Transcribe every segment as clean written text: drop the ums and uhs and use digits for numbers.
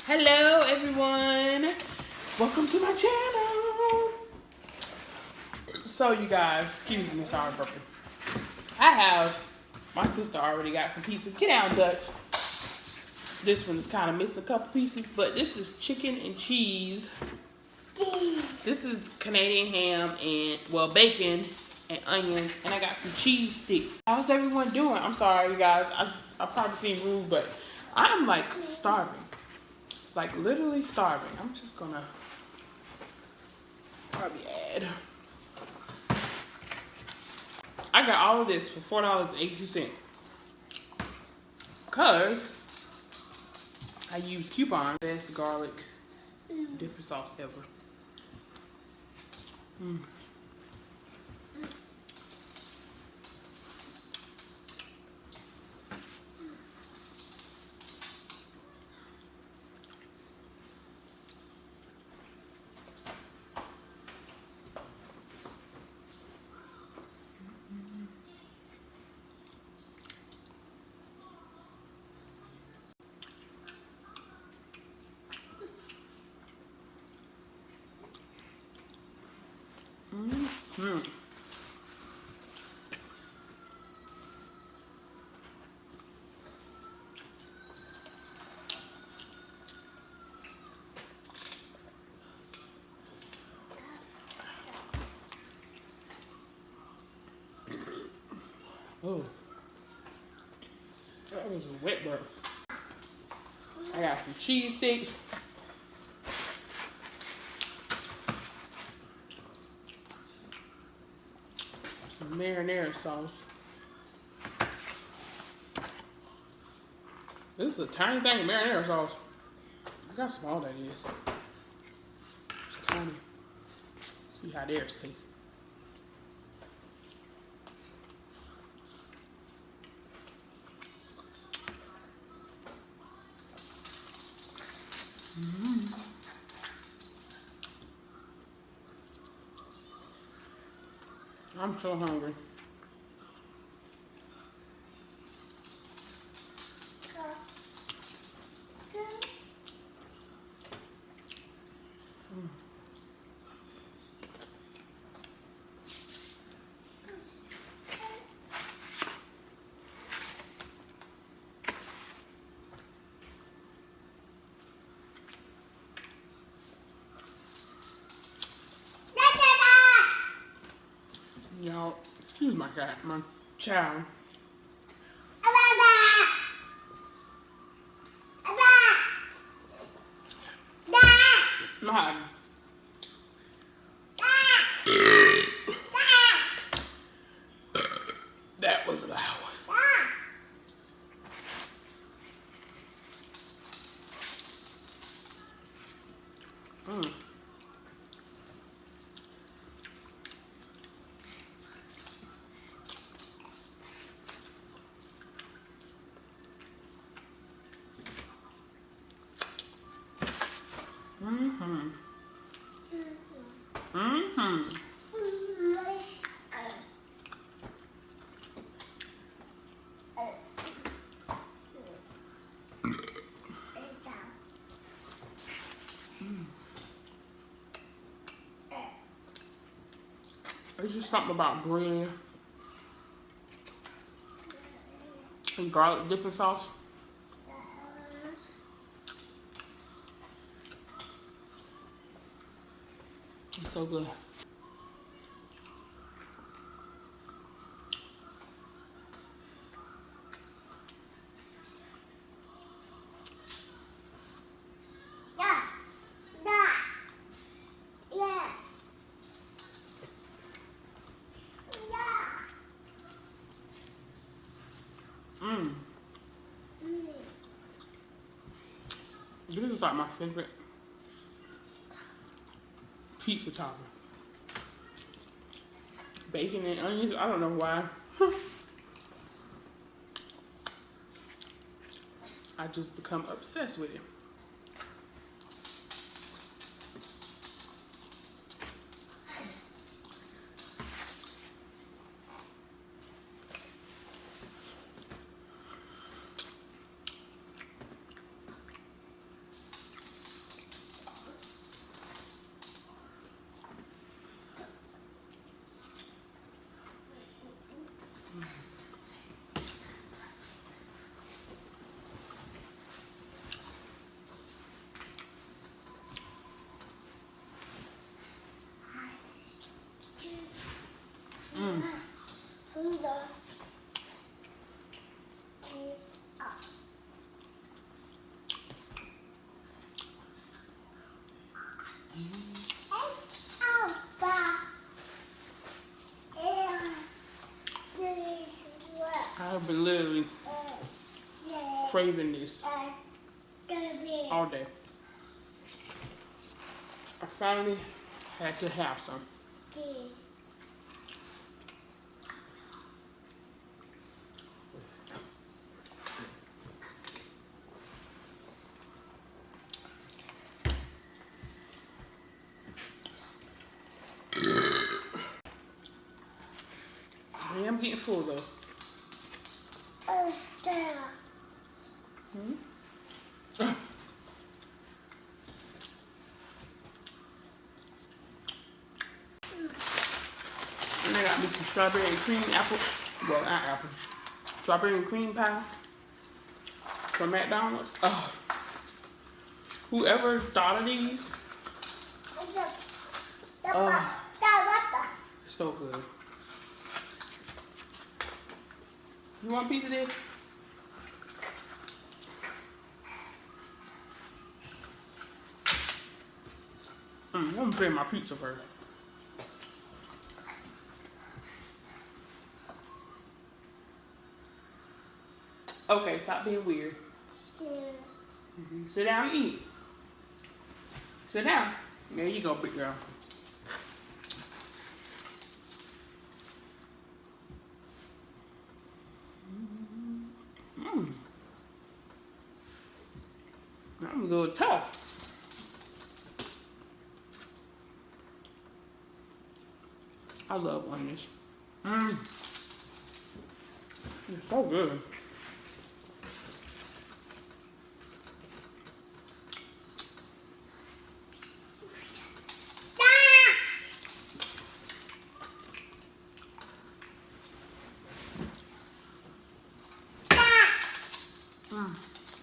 Hello everyone, welcome to my channel. So you guys, excuse me, sorry burping. My sister already got some pizza. Get out, Dutch. This one's kind of missed a couple pieces, but this is chicken and cheese. This is Canadian ham and, well, bacon and onions, and I got some cheese sticks. How's everyone doing? I'm sorry, you guys. I probably seem rude, but I'm like starving. Like literally starving. I'm just gonna probably add. I got all of this for $4.82. Cause I use coupon. Best garlic dipping sauce ever. Oh, that was a wet burp. I got some cheese sticks. Some marinara sauce. This is a tiny thing of marinara sauce. Look how small that is. It's tiny. See how theirs tastes. I'm so hungry. Y'all, excuse my cat, my child. My that was loud. It's just something about bread and garlic dipping sauce. It's so good. This is like my favorite pizza topping. Bacon and onions, I don't know why. I just become obsessed with it. craving this all day. I finally had to have some. I am getting full though. Hmm? And I got me some strawberry and cream apple. Well, not apple. Strawberry and cream pie from McDonald's. Oh. Whoever thought of these. Oh. So good. You want a piece of this? I'm gonna try my pizza first. Okay, stop being weird. Sit down and eat. Sit down. There you go, big girl. I'm a little tough. I love onions. It's so good.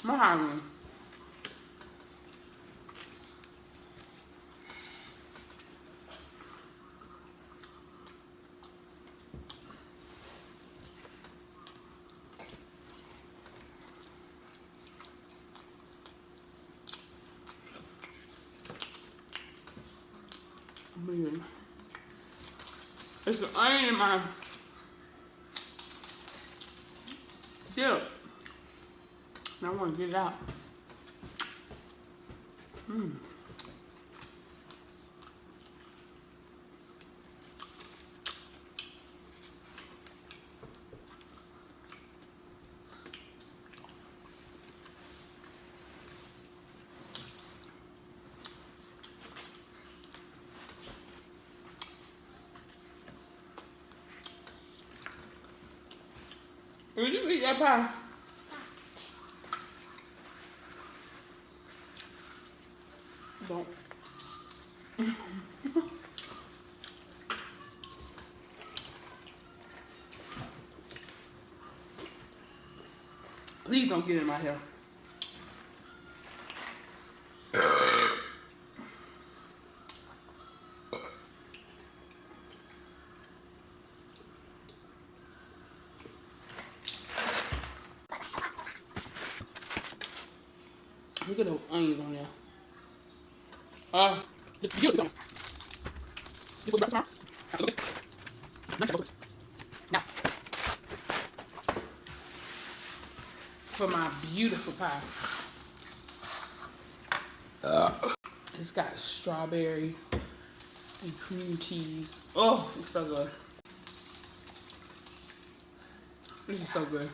My hungry. Man. It's the onion in my dip. I want to get it out. Did you eat that pie? Don't. Please don't get in my hair. Look at those onions on there. Now, for my beautiful pie. It's got strawberry and cream cheese. Oh, it's so good. This is so good.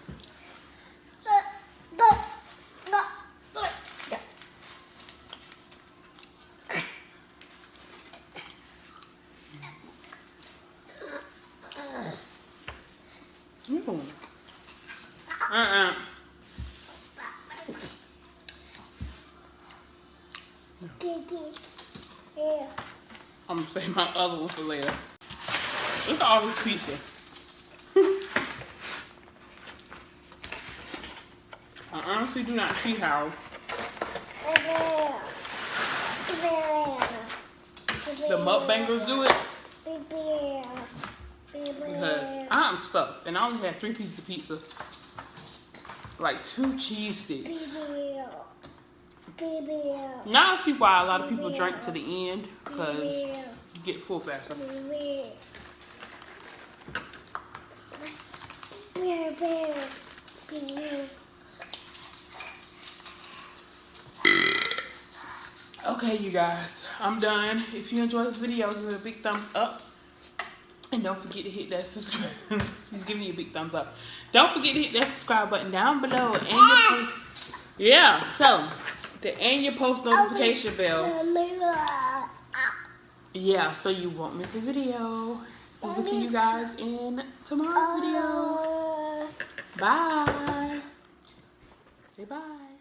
I'm gonna save my other one for later. Look at all this pizza. I honestly do not see how the mukbangers do it. Because I'm stuck and I only had 3 pieces of pizza. Like 2 cheese sticks. Now I see why a lot of people drink to the end, because you get full faster. Okay, you guys, I'm done. If you enjoyed this video, give it a big thumbs up. And don't forget to hit that subscribe. He's giving you a big thumbs up. Don't forget to hit that subscribe button down below and your post. Yeah, so and your post notification bell. Yeah, so you won't miss a video. We'll see you guys in tomorrow's video. Bye. Say bye.